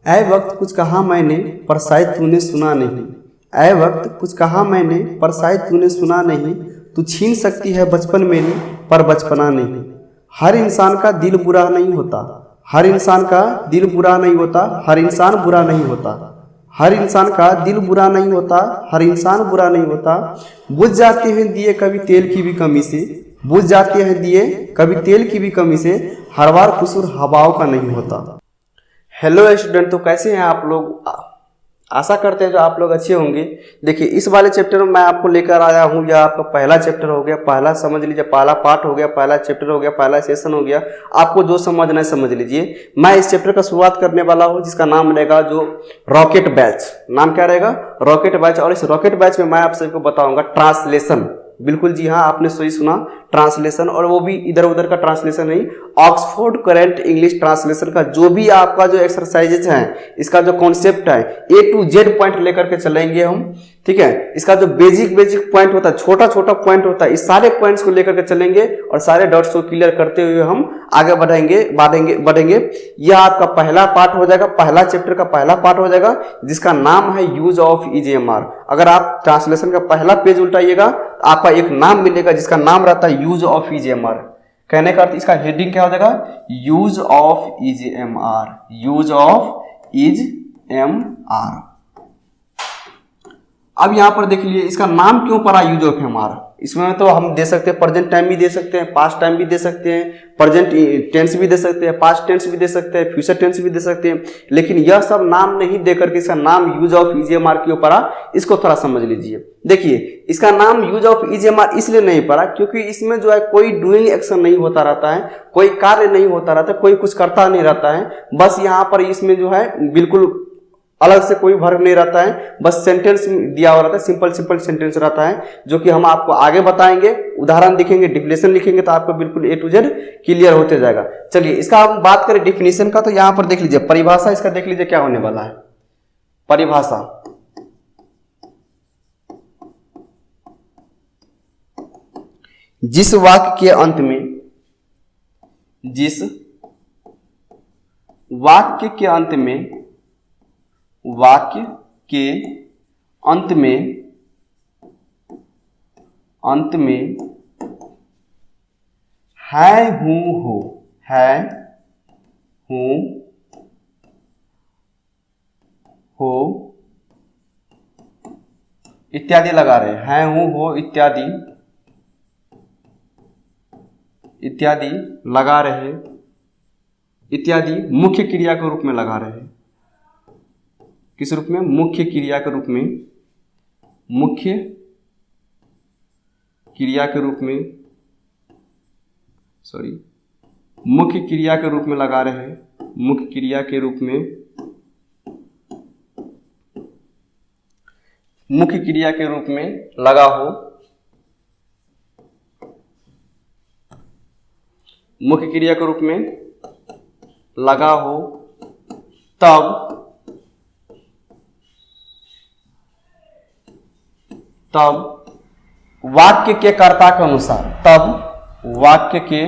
ऐ वक्त कुछ कहा मैंने पर शायद तूने सुना नहीं। ऐ वक्त कुछ कहा मैंने पर शायद तूने सुना नहीं। तू छीन सकती है बचपन मेरी पर बचपना नहीं। हर इंसान का दिल बुरा नहीं होता। हर इंसान का दिल बुरा नहीं होता। हर इंसान बुरा नहीं होता। हर इंसान का दिल बुरा नहीं होता। हर इंसान बुरा नहीं होता। बुझ जाते हैं दिए कभी तेल की भी कमी से। बुझ जाते हैं दिए कभी तेल की भी कमी से। हर बार कसूर हवाओं का नहीं होता। हेलो स्टूडेंट, तो कैसे हैं आप लोग? आशा करते हैं जो आप लोग अच्छे होंगे। देखिए, इस वाले चैप्टर में मैं आपको लेकर आया हूँ, यह आपका पहला चैप्टर हो गया, पहला समझ लीजिए, पहला पार्ट हो गया, पहला चैप्टर हो गया, पहला सेशन हो गया। आपको जो समझना है समझ लीजिए। मैं इस चैप्टर का शुरुआत करने वाला हूँ जिसका नाम रहेगा जो रॉकेट बैच। नाम क्या रहेगा? Rocket batch. और इस रॉकेट बैच में मैं आप सबको बताऊंगा ट्रांसलेशन। बिल्कुल जी हाँ, आपने सही सुना, ट्रांसलेशन। और वो भी इधर उधर का ट्रांसलेशन नहीं, ऑक्सफोर्ड करेंट इंग्लिश ट्रांसलेशन का जो भी आपका जो एक्सरसाइजेज है, इसका जो कॉन्सेप्ट है, A to Z पॉइंट लेकर के चलेंगे हम। ठीक है, इसका जो बेसिक पॉइंट होता है, छोटा छोटा पॉइंट होता है, इस सारे पॉइंट्स को लेकर के चलेंगे और सारे डॉट्स को क्लियर करते हुए हम आगे बढ़ेंगे। यह आपका पहला पार्ट हो जाएगा, पहला चैप्टर का पहला पार्ट हो जाएगा, जिसका नाम है यूज ऑफ EJMR। अगर आप ट्रांसलेशन का पहला पेज उल्टाइएगा, आपका एक नाम मिलेगा जिसका नाम रहता है यूज ऑफ EJMR। कहने का अर्थ इसका हेडिंग क्या हो जाएगा? Use of EJMR। Use of EJMR। अब यहां पर देख लीजिए, इसका नाम क्यों पड़ा यूज ऑफ EJMR? इसमें तो हम दे सकते हैं प्रेजेंट टाइम भी दे सकते हैं, पास्ट टाइम भी दे सकते हैं, प्रेजेंट टेंस भी दे सकते हैं, पास्ट टेंस भी दे सकते हैं, फ्यूचर टेंस भी दे सकते हैं। लेकिन यह सब नाम नहीं देकर के इसका नाम यूज ऑफ EJMR क्यों पड़ा, इसको थोड़ा समझ लीजिए। देखिए, इसका नाम यूज ऑफ EJMR इसलिए नहीं पड़ा क्योंकि इसमें जो है कोई डूइंग एक्शन नहीं होता रहता है, कोई कार्य नहीं होता रहता है, कोई कुछ करता नहीं रहता है। बस यहाँ पर इसमें जो है बिल्कुल अलग से कोई वर्ब नहीं रहता है, बस सेंटेंस दिया हुआ रहता है, सिंपल सेंटेंस रहता है, जो कि हम आपको आगे बताएंगे, उदाहरण दिखेंगे, डिफिनेशन लिखेंगे, तो आपको बिल्कुल A to Z क्लियर होते जाएगा। चलिए, इसका हम बात करें डिफिनेशन का, तो यहां पर देख लीजिए परिभाषा, इसका देख लीजिए क्या होने वाला है। परिभाषा, जिस वाक्य के अंत में है, हूं, हो इत्यादि लगा रहे हैं, है, हूं, हो इत्यादि लगा रहे, इत्यादि मुख्य क्रिया के रूप में लगा रहे हैं। किस रूप में? मुख्य क्रिया के रूप में, मुख्य क्रिया के रूप में लगा रहे हैं, मुख्य क्रिया के रूप में, मुख्य क्रिया के रूप में लगा हो, मुख्य क्रिया के रूप में लगा हो, तब वाक्य के कर्ता के अनुसार, वाक्य के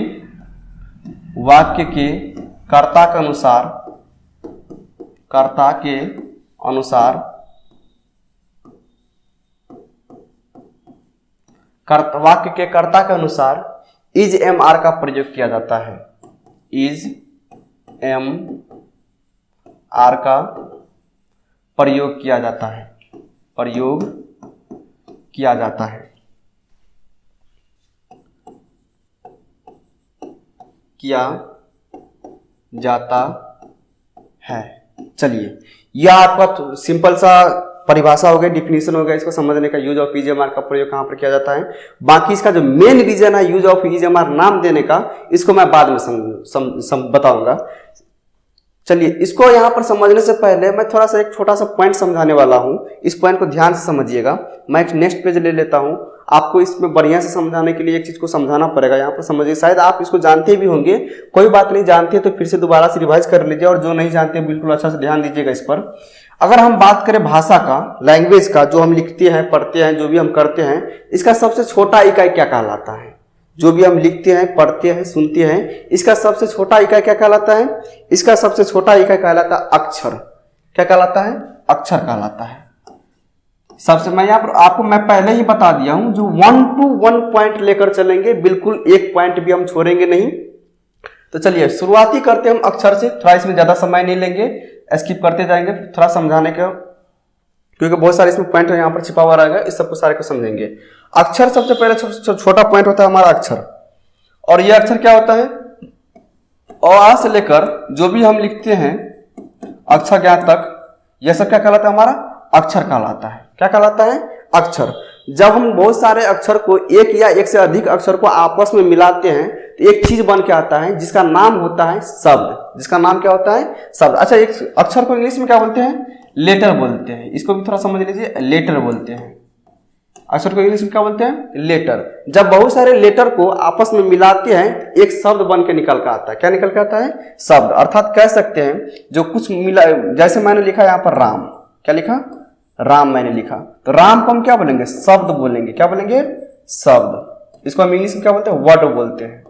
कर्ता के अनुसार, वाक्य के कर्ता के अनुसार EJMR का प्रयोग किया जाता है। EJMR का प्रयोग किया जाता है, चलिए, यह आपका सिंपल सा परिभाषा हो गया, डिफिनीशन हो गया, इसको समझने का यूज ऑफ EJMR का प्रयोग कहां पर किया जाता है। बाकी इसका जो मेन रीजन है यूज ऑफ EJMR नाम देने का, इसको मैं बाद में बताऊंगा। चलिए, इसको यहां पर समझने से पहले मैं थोड़ा सा एक छोटा सा पॉइंट समझाने वाला हूं, इस पॉइंट को ध्यान से समझिएगा। मैं एक नेक्स्ट पेज ले लेता हूं, आपको इसमें बढ़िया से समझाने के लिए एक चीज को समझाना पड़ेगा। यहाँ पर समझिए, शायद आप इसको जानते भी होंगे, कोई बात नहीं, जानते तो फिर से दोबारा से रिवाइज कर लीजिए, और जो नहीं जानते बिल्कुल अच्छा से ध्यान दीजिएगा इस पर। अगर हम बात करें भाषा का, लैंग्वेज का, जो हम लिखते हैं, पढ़ते हैं, जो भी हम करते हैं, इसका सबसे छोटा इकाई क्या कहलाता है? जो भी हम लिखते हैं, पढ़ते हैं, सुनते हैं, इसका सबसे छोटा इकाई क्या कहलाता है? इसका सबसे छोटा इकाई कहलाता है अक्षर। क्या कहलाता है? अक्षर कहलाता है। सबसे मैं यहाँ पर आपको मैं पहले ही बता दिया हूं, जो 1 to 1 पॉइंट लेकर चलेंगे, बिल्कुल एक पॉइंट भी हम छोड़ेंगे नहीं। तो चलिए शुरुआती करते हम अक्षर से, थोड़ा इसमें ज्यादा समय नहीं लेंगे, स्किप करते जाएंगे थोड़ा समझाने का, क्योंकि बहुत सारे इसमें पॉइंट यहाँ पर छिपा हुआ रहेगा, इस सबको सारे को समझेंगे। अक्षर सबसे पहले छोटा पॉइंट होता है हमारा अक्षर, और यह अक्षर क्या होता है? अ से लेकर जो भी हम लिखते हैं अक्षर ज्ञान तक, यह सब क्या कहलाता है? हमारा अक्षर कहलाता है। क्या कहलाता है? अक्षर। जब हम बहुत सारे अक्षर को, एक या एक से अधिक अक्षर को आपस में मिलाते हैं तो एक चीज बन के आता है जिसका नाम होता है शब्द। जिसका नाम क्या होता है? शब्द। अच्छा, एक अक्षर को इंग्लिश में क्या बोलते हैं? लेटर बोलते हैं। इसको भी थोड़ा समझ लीजिए, लेटर बोलते हैं। अक्षर को इंग्लिश में क्या बोलते हैं? लेटर। जब बहुत सारे लेटर को आपस में मिलाते हैं एक शब्द बन के निकल कर आता है। क्या निकल के आता है? शब्द। अर्थात कह सकते हैं जो कुछ मिला, जैसे मैंने लिखा यहाँ पर राम, क्या लिखा? राम मैंने लिखा, तो राम को हम क्या बोलेंगे? शब्द बोलेंगे। क्या बोलेंगे? शब्द। इसको हम इंग्लिश में क्या बोलते हैं? वर्ड बोलते हैं।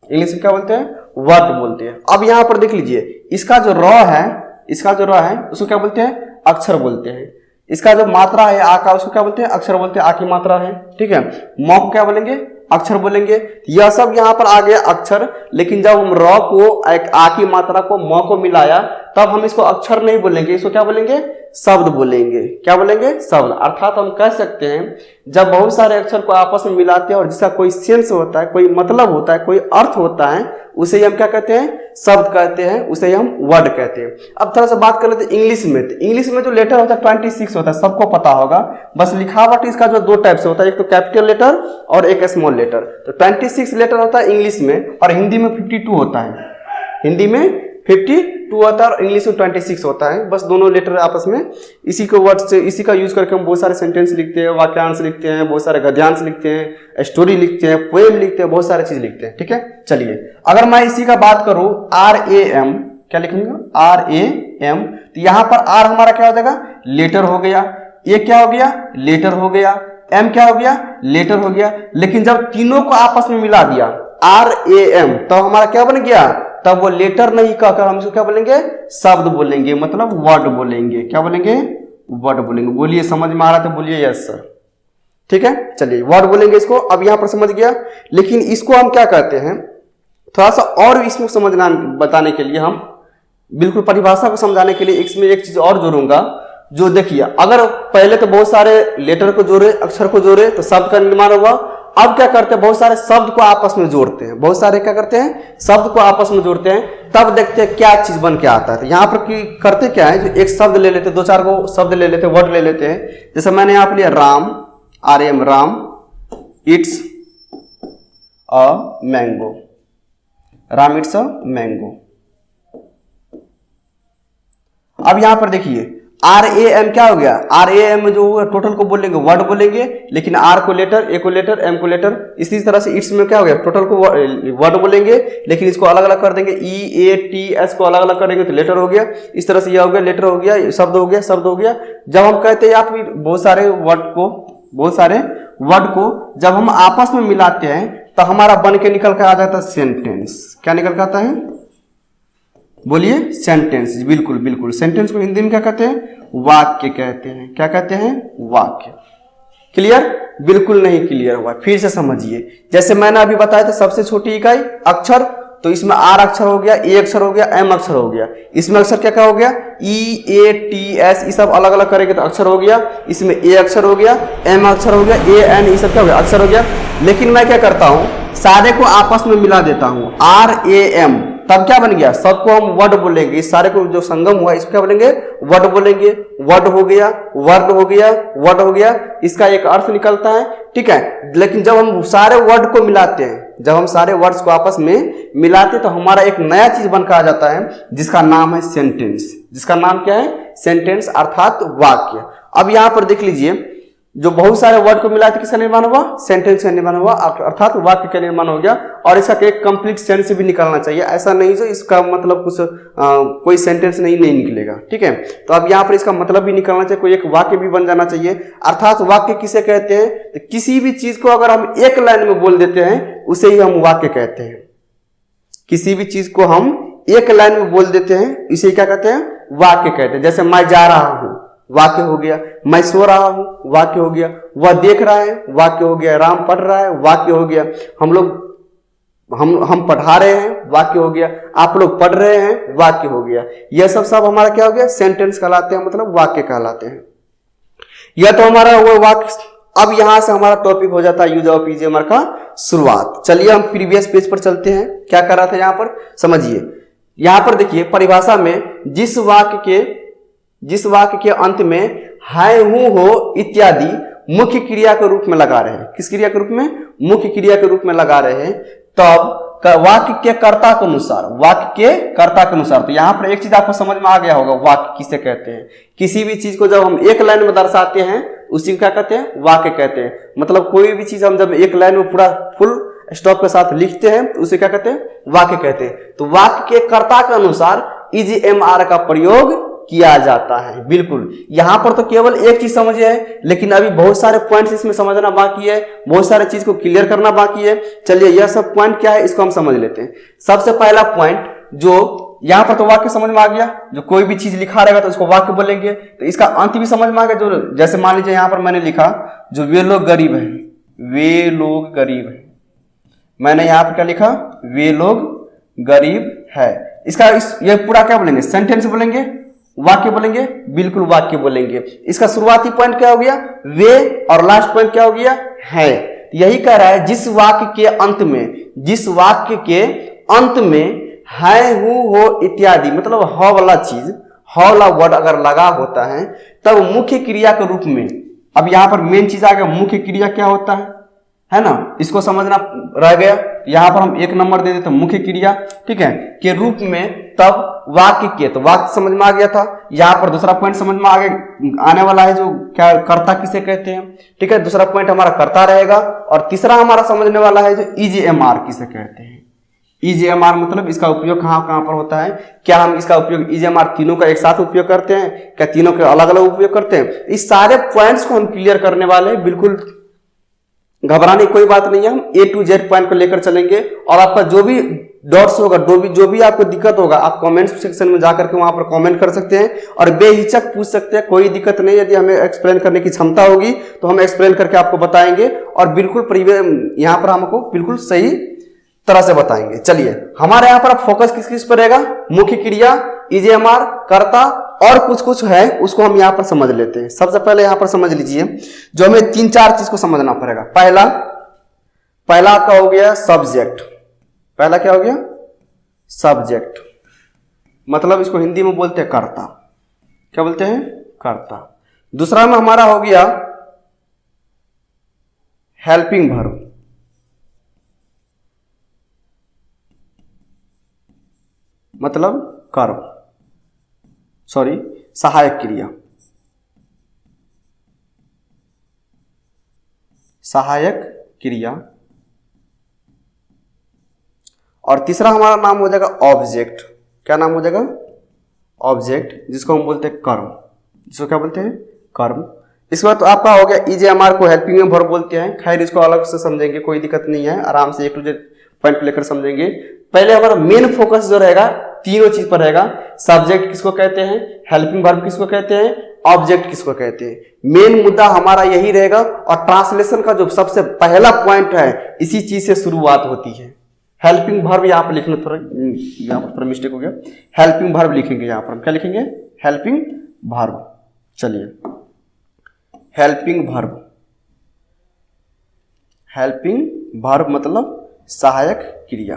इंग्लिश में क्या बोलते हैं? वर्ड बोलते हैं। अब यहां पर देख लीजिए, इसका जो र है, इसका जो र है उसको क्या बोलते हैं? अक्षर बोलते हैं। इसका जो मात्रा है आ का, उसको क्या बोलते हैं? अक्षर बोलते हैं। आ की मात्रा है, ठीक है। म को क्या बोलेंगे? अक्षर बोलेंगे। यह सब यहां पर आ गया अक्षर, लेकिन जब हम र को, आ की मात्रा को म को मिलाया, तब हम इसको अक्षर नहीं बोलेंगे, इसको क्या बोलेंगे? शब्द बोलेंगे। क्या बोलेंगे? शब्द। अर्थात हम कह सकते हैं जब बहुत सारे अक्षर को आपस में मिलाते हैं और जिसका कोई सेंस होता है, कोई मतलब होता है, कोई अर्थ होता है, उसे हम क्या कहते हैं? शब्द कहते हैं, उसे हम वर्ड कहते हैं। अब थोड़ा सा बात कर लेते हैं इंग्लिश में। तो इंग्लिश में जो लेटर होता है 26 होता है, सबको पता होगा। बस लिखावट इसका जो दो टाइप से होता है, एक तो कैपिटल लेटर और एक स्मॉल लेटर। तो 26 लेटर होता है इंग्लिश में, और हिंदी में 52 होता है। हिंदी में 52 होता है और इंग्लिश में 26 होता है। बस दोनों लेटर आपस में इसी को वर्ड से, इसी का यूज करके हम बहुत सारे सेंटेंस लिखते हैं, वाक्यांश लिखते हैं, बहुत सारे गद्यांश लिखते हैं, स्टोरी लिखते हैं, पोएम लिखते हैं, बहुत सारे चीज लिखते हैं, ठीक है। चलिए अगर मैं इसी का बात करूं, RAM, क्या लिखेंगे? RAM। तो यहां पर R हमारा क्या हो जाएगा? लेटर हो गया। A क्या हो गया? लेटर हो गया। M क्या हो गया? लेटर हो गया। लेकिन जब तीनों को आपस में मिला दिया RAM, तो हमारा क्या बन गया? तब वो लेटर नहीं कहकर हम इसको क्या बोलेंगे? शब्द बोलेंगे, मतलब वर्ड बोलेंगे। क्या बोलेंगे? वर्ड बोलेंगे। बोलिए, समझ में आ रहा था? बोलिए यस सर, ठीक है। चलिए वर्ड बोलेंगे इसको। अब यहां पर समझ गया, लेकिन इसको हम क्या कहते हैं, थोड़ा सा और इसमें समझना बताने के लिए, हम बिल्कुल परिभाषा को समझाने के लिए इसमें एक चीज और जोड़ूंगा। जो देखिए, अगर पहले तो बहुत सारे लेटर को जोड़े, अक्षर को जोड़े, तो शब्द का निर्माण हुआ। अब क्या करते हैं? बहुत सारे शब्द को आपस में जोड़ते हैं। बहुत सारे क्या करते हैं? शब्द को आपस में जोड़ते हैं। तब देखते हैं क्या चीज बन के आता है। तो यहाँ पर करते क्या है, जो एक शब्द ले लेते, दो चार को शब्द ले लेते, वर्ड ले लेते हैं। जैसे मैंने यहाँ पर लिया Ram, RM, Ram, it's a mango, Ram it's a mango. अब यहां पर देखिए RAM क्या हो गया? RAM में जो टोटल को बोलेंगे वर्ड बोलेंगे, लेकिन R को लेटर, A को लेटर, M को लेटर। इसी तरह से इट्स में क्या हो गया? टोटल को वर्ड बोलेंगे, लेकिन इसको अलग अलग कर देंगे, EATS को अलग अलग करेंगे तो लेटर हो गया। इस तरह से यह हो गया, लेटर हो गया, शब्द हो गया, शब्द हो गया। जब हम कहते हैं या फिर बहुत सारे वर्ड को जब हम आपस में मिलाते हैं तो हमारा बन के निकल कर आ जाता है सेंटेंस। क्या निकल कर आता है? बोलिए, सेंटेंस। बिल्कुल बिल्कुल। सेंटेंस को हिंदी में क्या कहते हैं? वाक्य कहते हैं। क्या कहते हैं? वाक्य। क्लियर? बिल्कुल नहीं क्लियर हुआ, फिर से समझिए। जैसे मैंने अभी बताया था, सबसे छोटी इकाई अक्षर, तो इसमें R अक्षर हो गया, A अक्षर हो गया, M अक्षर हो गया। इसमें अक्षर क्या क्या हो गया? EATS, ये सब अलग अलग करेंगे तो अक्षर हो गया। इसमें A अक्षर हो गया, M अक्षर हो गया, AN, ये सब क्या हो गया? अक्षर हो गया। लेकिन मैं क्या करता हूं, सारे को आपस में मिला देता हूं, RAM, तब क्या बन गया? सबको हम वर्ड बोलेंगे। इस सारे को जो संगम हुआ इसको क्या बोलेंगे? वर्ड बोलेंगे। वर्ड हो गया, वर्ड हो गया, वर्ड हो गया। इसका एक अर्थ निकलता है, ठीक है। लेकिन जब हम सारे वर्ड को मिलाते हैं, जब हम सारे वर्ड्स को आपस में मिलाते हैं, तो हमारा एक नया चीज बनकर आ जाता है, जिसका नाम है सेंटेंस। जिसका नाम क्या है? सेंटेंस, अर्थात वाक्य। अब यहां पर देख लीजिए, जो बहुत सारे वर्ड को मिला के किसका निर्माण हुआ? सेंटेंस का निर्माण हुआ, अर्थात वाक्य का निर्माण हो गया। और इसका एक कंप्लीट सेंस भी निकलना चाहिए। ऐसा नहीं जो इसका मतलब कुछ कोई सेंटेंस नहीं निकलेगा, ठीक है। तो अब यहाँ पर इसका मतलब भी निकलना चाहिए, कोई एक वाक्य भी बन जाना चाहिए। अर्थात वाक्य किसे कहते हैं? तो किसी भी चीज को अगर हम एक लाइन में बोल देते हैं, उसे ही हम वाक्य कहते हैं। किसी भी चीज को हम एक लाइन में बोल देते हैं, इसे क्या कहते हैं, वाक्य कहते हैं। जैसे मैं जा रहा हूं, वाक्य हो गया। मैं सो रहा हूं, वाक्य हो गया। वह देख रहा है, वाक्य हो गया। राम पढ़ रहा है, वाक्य हो गया। हम पढ़ा रहे हैं, वाक्य हो गया। आप लोग पढ़ रहे हैं, वाक्य हो गया। यह सब हमारा क्या हो गया, सेंटेंस कहलाते हैं, मतलब वाक्य कहलाते हैं। यह तो हमारा वो वाक्य। अब यहां से हमारा टॉपिक हो जाता है यूज ऑफ ईजीएमआर का शुरुआत। चलिए हम प्रीवियस पेज पर चलते हैं। क्या कर रहा था यहां पर, समझिए। यहां पर देखिए परिभाषा में जिस वाक्य के अंत में है, हूं, हो इत्यादि मुख्य क्रिया के रूप में लगा रहे हैं। किस क्रिया के रूप में, मुख्य क्रिया के रूप में लगा रहे हैं, तब वाक्य के कर्ता के अनुसार, तो यहां पर एक चीज आपको समझ में आ गया होगा, वाक्य किसे कहते हैं। किसी भी चीज को जब हम एक लाइन में दर्शाते हैं, उसी को क्या कहते हैं, वाक्य कहते हैं। मतलब कोई भी चीज हम जब एक लाइन में पूरा फुल स्टॉप के साथ लिखते हैं, तो उसे क्या कहते हैं, वाक्य कहते हैं। तो वाक्य के कर्ता के अनुसार ईजीएमआर का प्रयोग किया जाता है। बिल्कुल, यहां पर तो केवल एक चीज समझे है, लेकिन अभी बहुत सारे पॉइंट्स इसमें समझना बाकी है, बहुत सारे चीज को क्लियर करना बाकी है। चलिए यह सब पॉइंट क्या है, इसको हम समझ लेते हैं। सबसे पहला पॉइंट, जो यहां पर तो वाक्य समझ में आ गया, जो कोई भी चीज लिखा रहेगा तो उसको वाक्य बोलेंगे। तो इसका अंत भी समझ में आ गया। जो जैसे मान लीजिए यहां पर मैंने लिखा, जो वे लोग गरीब हैं, वे लोग गरीब हैं। मैंने यहां पर क्या लिखा, वे लोग गरीब है। ये पूरा क्या बोलेंगे, सेंटेंस बोलेंगे, वाक्य बोलेंगे, बिल्कुल वाक्य बोलेंगे। इसका शुरुआती पॉइंट क्या हो गया, वे, और लास्ट पॉइंट क्या हो गया, है। यही कह रहा है जिस वाक्य के अंत में है, हूं, हो इत्यादि, मतलब ह वाला चीज, ह वाला वर्ड अगर लगा होता है, तब मुख्य क्रिया के रूप में। अब यहां पर मेन चीज आ गया, मुख्य क्रिया क्या होता है ना, इसको समझना रह गया। यहां पर हम एक नंबर दे देते हैं, मुख्य क्रिया, ठीक है, के रूप में। तब वाक्य के, तो वाक्य समझ में आ गया था। यहां पर दूसरा पॉइंट समझ में आने वाला है, जो क्या कर्ता किसे कहते हैं, ठीक है। दूसरा पॉइंट हमारा कर्ता रहेगा। और तीसरा हमारा समझने वाला है, जो ईजीएमआर किसे कहते हैं। ईजीएमआर मतलब इसका उपयोग कहां कहां पर होता है, क्या हम इसका उपयोग ईजीएमआर तीनों का एक साथ उपयोग करते हैं, क्या तीनों के अलग अलग उपयोग करते हैं। इस सारे पॉइंट्स को हम क्लियर करने वाले हैं। बिल्कुल घबराने की कोई बात नहीं है, हम A to Z पॉइंट को लेकर चलेंगे। और आपका जो भी डॉट्स होगा, जो भी आपको दिक्कत होगा, आप कमेंट सेक्शन में जाकर के वहां पर कमेंट कर सकते हैं और बेहिचक पूछ सकते हैं, कोई दिक्कत नहीं। यदि हमें एक्सप्लेन करने की क्षमता होगी तो हम एक्सप्लेन करके आपको बताएंगे, और बिल्कुल यहाँ पर हमको बिल्कुल सही तरह से बताएंगे। चलिए हमारे यहाँ पर फोकस किस किस पर रहेगा, मुख्य क्रिया, ईजीएमआर, कर्ता, और कुछ है उसको हम यहां पर समझ लेते हैं। सबसे पहले यहां पर समझ लीजिए, जो हमें 3-4 चीज को समझना पड़ेगा। पहला आपका हो गया सब्जेक्ट। पहला क्या हो गया, सब्जेक्ट, मतलब इसको हिंदी में बोलते हैं कर्ता। क्या बोलते हैं, कर्ता। दूसरा में हमारा हो गया हेल्पिंग वर्ब, मतलब कर्म, सहायक क्रिया, और तीसरा हमारा नाम हो जाएगा ऑब्जेक्ट। क्या नाम हो जाएगा, ऑब्जेक्ट, जिसको हम बोलते हैं कर्म। जिसको क्या बोलते हैं, कर्म। इसके बाद तो आपका हो गया ईजीएमआर को हेल्पिंग वर्ब बोलते हैं। खैर इसको अलग से समझेंगे, कोई दिक्कत नहीं है, आराम से A to Z पॉइंट लेकर समझेंगे। पहले हमारा मेन फोकस जो रहेगा तीनों चीज पर रहेगा। सब्जेक्ट किसको कहते हैं, हेल्पिंग वर्ब किसको कहते हैं, ऑब्जेक्ट किसको कहते हैं। मेन मुद्दा हमारा यही रहेगा। और ट्रांसलेशन का जो सबसे पहला पॉइंट है, इसी चीज से शुरुआत होती है। हेल्पिंग वर्ब यहाँ पर लिखना यहाँ पर थोड़ा मिस्टेक हो गया, हेल्पिंग वर्ब लिखेंगे। यहाँ पर हम क्या लिखेंगे, हेल्पिंग वर्ब। चलिए हेल्पिंग वर्ब मतलब सहायक क्रिया,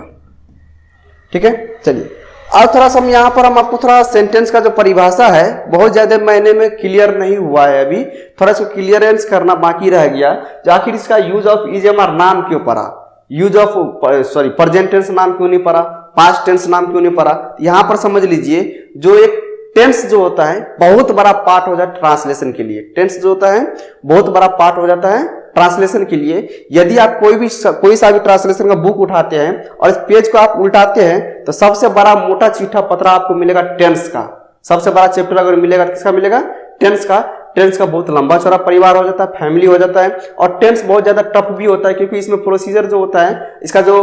ठीक है। चलिए अब थोड़ा सा हम आपको थोड़ा सेंटेंस का जो परिभाषा है, बहुत ज्यादा महीने में क्लियर नहीं हुआ है, अभी थोड़ा सा क्लियरेंस करना बाकी रह गया। जो आखिर इसका यूज ऑफ ईजीएमआर नाम क्यों पड़ा, प्रेजेंट टेंस नाम क्यों नहीं पड़ा, पास्ट टेंस नाम क्यों नहीं पड़ा। यहां पर समझ लीजिए, जो एक टेंस जो होता है बहुत बड़ा पार्ट हो जाता है ट्रांसलेशन के लिए। टेंस जो होता है बहुत बड़ा पार्ट हो जाता है ट्रांसलेशन के लिए। यदि आप कोई सा भी ट्रांसलेशन का बुक उठाते हैं और इस पेज को आप उल्टाते हैं, तो सबसे बड़ा मोटा चिट्ठा पत्रा आपको मिलेगा टेंस का। सबसे बड़ा चैप्टर अगर मिलेगा तो किसका मिलेगा, टेंस का। टेंस का बहुत लंबा चौड़ा परिवार हो जाता है, फैमिली हो जाता है। और टेंस बहुत ज्यादा टफ भी होता है, क्योंकि इसमें प्रोसीजर जो होता है, इसका जो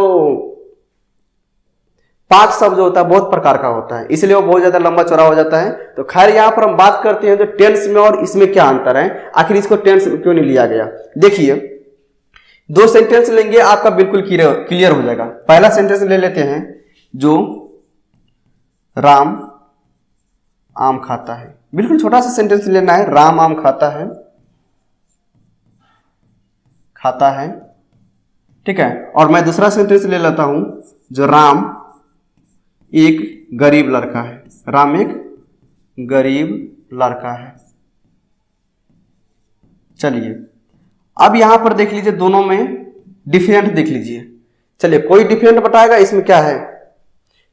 पार्ट सब जो होता है बहुत प्रकार का होता है, इसलिए वो बहुत ज्यादा लंबा चौड़ा हो जाता है। तो खैर यहाँ पर हम बात करते हैं जो टेंस में और इसमें क्या अंतर है, आखिर इसको टेंस में क्यों नहीं लिया गया। देखिए 2 सेंटेंस लेंगे, आपका बिल्कुल क्लियर हो जाएगा। पहला सेंटेंस ले लेते हैं, जो राम आम खाता है। बिल्कुल छोटा सा सेंटेंस लेना है, राम आम खाता है, खाता है, ठीक है। और मैं दूसरा सेंटेंस ले लेता हूं, जो राम एक गरीब लड़का है, राम एक गरीब लड़का है। चलिए अब यहां पर देख लीजिए, दोनों में डिफरेंट देख लीजिए। चलिए कोई डिफरेंट बताएगा इसमें क्या है?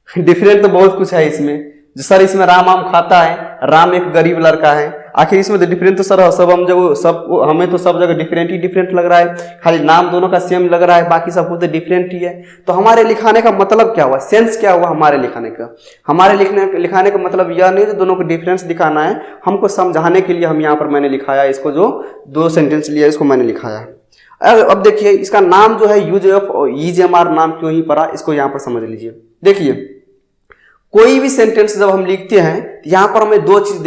डिफरेंट तो बहुत कुछ है इसमें। जो सर इसमें राम आम खाता है, राम एक गरीब लड़का है, आखिर इसमें तो डिफरेंट तो सर सब हम जब सब हमें तो सब जगह डिफरेंट ही डिफरेंट लग रहा है, खाली नाम दोनों का सेम लग रहा है, बाकी सब कुछ तो डिफरेंट ही है। तो हमारे लिखाने का मतलब क्या हुआ, सेंस क्या हुआ हमारे लिखाने का? हमारे लिखाने का मतलब यह नहीं दोनों को डिफरेंस दिखाना है, हमको समझाने के लिए हम यहाँ पर मैंने लिखाया इसको, जो 2 सेंटेंस लिया इसको मैंने लिखाया है। अब देखिए इसका नाम जो है यूज ऑफ ईजेएमआर नाम क्यों ही पड़ा, इसको यहाँ पर समझ लीजिए। देखिए कोई भी सेंटेंस जब हम लिखते हैं तो यहां पर हमें 2 चीज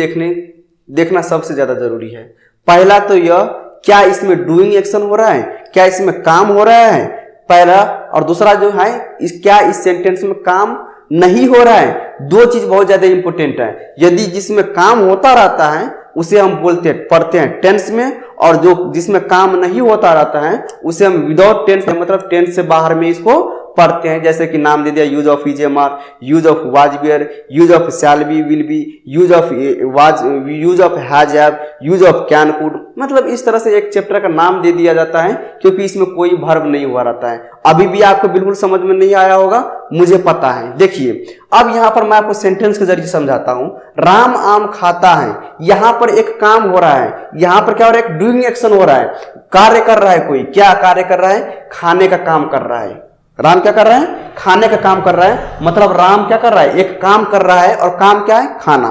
देखना सबसे ज्यादा जरूरी है। पहला तो यह, क्या इसमें डूइंग एक्शन हो रहा है, क्या इसमें काम हो रहा है, पहला। और दूसरा जो है क्या इस सेंटेंस में काम नहीं हो रहा है। 2 चीज बहुत ज्यादा इंपॉर्टेंट है। यदि जिसमें काम होता रहता है उसे हम पढ़ते हैं टेंस में, और जो जिसमें काम नहीं होता रहता है उसे हम विदाउट टेंस, मतलब टेंस से बाहर में इसको पढ़ते हैं। जैसे कि नाम दे दिया, use of EJMR, use of was were, use of shall be, will be, use of was, use of has have, use of can could. मतलब इस तरह से एक चैप्टर का नाम दे दिया जाता है, क्योंकि इसमें कोई वर्ब नहीं हुआ रहता है। अभी भी आपको बिल्कुल समझ में नहीं आया होगा, मुझे पता है। देखिए अब यहां पर मैं आपको सेंटेंस के जरिए समझाता हूं। राम आम खाता है, यहां पर एक काम हो रहा है, यहां पर क्या हो रहा है, एक डूइंग एक्शन हो रहा है, कार्य कर रहा है कोई। क्या कार्य कर रहा है? खाने का काम कर रहा है। राम क्या कर रहा है? खाने का काम कर रहा है। मतलब राम क्या कर रहा है? एक काम कर रहा है, और काम क्या है? खाना।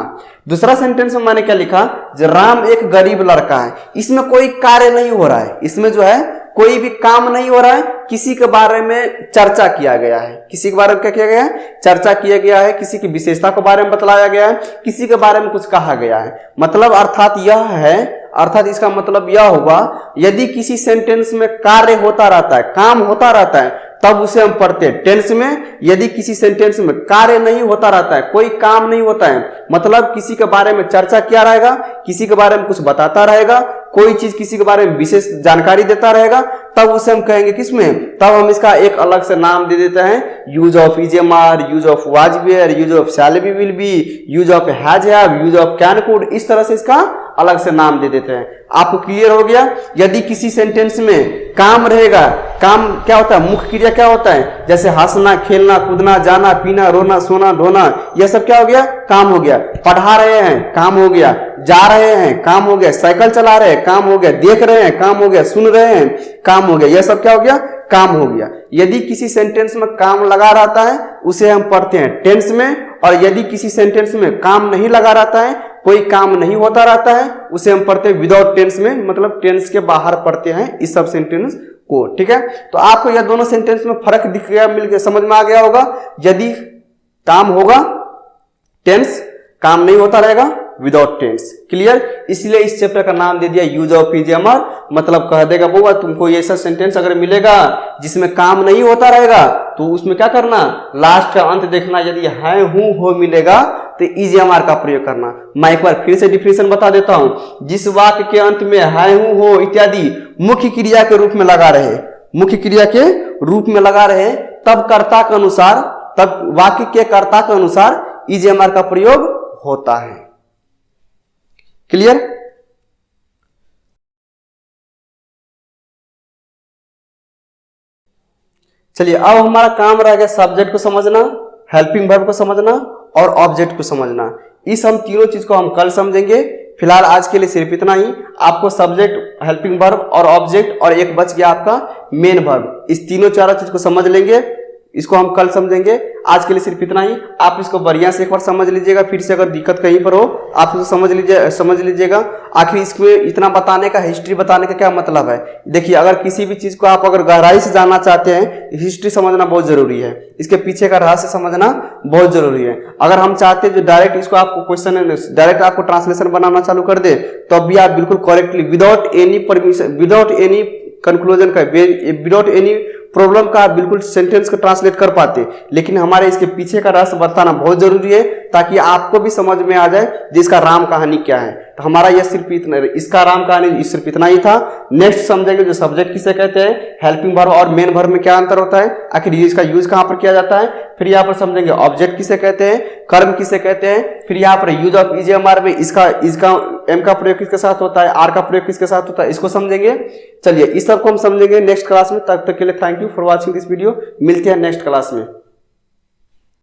दूसरा सेंटेंस में मैंने क्या लिखा, जो राम एक गरीब लड़का है। इसमें कोई कार्य नहीं हो रहा है, इसमें जो है कोई भी काम नहीं हो रहा है, किसी के बारे में चर्चा किया गया है। किसी के बारे में क्या किया गया है? चर्चा किया गया है, किसी की विशेषता के बारे में बतलाया गया है, किसी के बारे में कुछ कहा गया है। मतलब अर्थात इसका मतलब यह हुआ, यदि किसी सेंटेंस में कार्य होता रहता है, काम होता रहता है, तब उसे हम पढ़ते हैं टेंस में। यदि किसी सेंटेंस में कार्य नहीं होता रहता है, कोई काम नहीं होता है, मतलब किसी के बारे में चर्चा किया रहेगा, किसी के बारे में कुछ बताता रहेगा, कोई चीज किसी के बारे में विशेष जानकारी देता रहेगा, तब उसे हम कहेंगे किसमें? तब हम इसका एक अलग से नाम दे देते हैं, use of EJMR, use of was were, use of shall be, will be, use of has have, use of can could. इस तरह से इसका अलग से नाम दे देते हैं। आपको क्लियर हो गया? यदि किसी सेंटेंस में काम रहेगा, काम क्या होता है? मुख्य क्रिया क्या होता है? जैसे हंसना, खेलना, कूदना, जाना, पीना, रोना, सोना, ढोना, यह सब क्या हो गया? काम हो गया। पढ़ा रहे हैं, काम हो गया। जा रहे हैं, काम हो गया। साइकिल चला रहे हैं, काम हो गया। देख रहे हैं, काम हो गया। सुन रहे हैं, काम हो गया। यह सब क्या हो गया? काम हो गया। यदि किसी सेंटेंस में काम लगा रहता है उसे हम पढ़ते हैं टेंस में, और यदि किसी सेंटेंस में काम नहीं लगा रहता है, कोई काम नहीं होता रहता है, उसे हम पढ़ते हैं विदाउट टेंस में, मतलब टेंस के बाहर पढ़ते हैं इस सब सेंटेंस को। ठीक है, तो आपको यह दोनों सेंटेंस में फर्क दिख गया, मिल गया, समझ में आ गया होगा। यदि काम होगा टेंस, काम नहीं होता रहेगा विदाउट टेंस। क्लियर? इसलिए इस चैप्टर का नाम दे दिया यूज ऑफ ईजेएमआर। मतलब कह देगा बुआ तुमको ऐसा सेंटेंस अगर मिलेगा जिसमें काम नहीं होता रहेगा, तो उसमें क्या करना, लास्ट का अंत देखना, यदि है हूं हो मिलेगा तो ईजेएमआर का प्रयोग करना। मैं एक बार फिर से डिफिनेशन बता देता हूं। जिस वाक्य के अंत में है हूं हो इत्यादि मुख्य क्रिया के रूप में लगा रहे, मुख्य क्रिया के रूप में लगा रहे, तब कर्ता के अनुसार, तब वाक्य के कर्ता के अनुसार ईजेएमआर का प्रयोग होता है। क्लियर? चलिए अब हमारा काम रह गया सब्जेक्ट को समझना, हेल्पिंग वर्ब को समझना और ऑब्जेक्ट को समझना। इस हम तीनों चीज को हम कल समझेंगे। फिलहाल आज के लिए सिर्फ इतना ही। आपको सब्जेक्ट, हेल्पिंग वर्ब और ऑब्जेक्ट, और एक बच गया आपका मेन वर्ब, इस तीनों चारों चीज को समझ लेंगे। इसको हम कल समझेंगे। आज के लिए सिर्फ इतना ही। आप इसको बढ़िया से एक बार समझ लीजिएगा। फिर से अगर दिक्कत कहीं पर हो आप इसको समझ लीजिएगा। आखिर इसमें इतना बताने का, हिस्ट्री बताने का क्या मतलब है? देखिए, अगर किसी भी चीज को आप अगर गहराई से जानना चाहते हैं, हिस्ट्री समझना बहुत जरूरी है, इसके पीछे का रहस्य समझना बहुत जरूरी है। अगर हम चाहते हैं जो डायरेक्ट इसको आपको क्वेश्चन डायरेक्ट आपको ट्रांसलेशन बनाना चालू कर दे, तो अब भी आप बिल्कुल correctly without any permission, without any conclusion का, विदाउट एनी प्रॉब्लम का आप बिल्कुल सेंटेंस को ट्रांसलेट कर पाते। लेकिन हमारे इसके पीछे का रहस्य बताना बहुत जरूरी है, ताकि आपको भी समझ में आ जाए जिसका राम कहानी क्या है। तो हमारा यह सिर्फ इतना, इसका राम कहानी सिर्फ इतना ही था। नेक्स्ट समझेंगे जो सब्जेक्ट किसे कहते हैं, हेल्पिंग वर्ब और मेन वर्ब में क्या अंतर होता है, आखिर इसका यूज कहां पर किया जाता है। फिर यहाँ पर समझेंगे ऑब्जेक्ट किसे कहते हैं, कर्म किसे कहते हैं। फिर यहाँ पर यूज ऑफ ईजीएमआर में इसका एम का प्रयोग किसके साथ होता है, आर का प्रयोग किसके साथ होता है, इसको समझेंगे। चलिए, इस सब को हम समझेंगे नेक्स्ट क्लास में। तब तक के लिए thank you for watching this video. मिलते हैं नेक्स्ट क्लास में।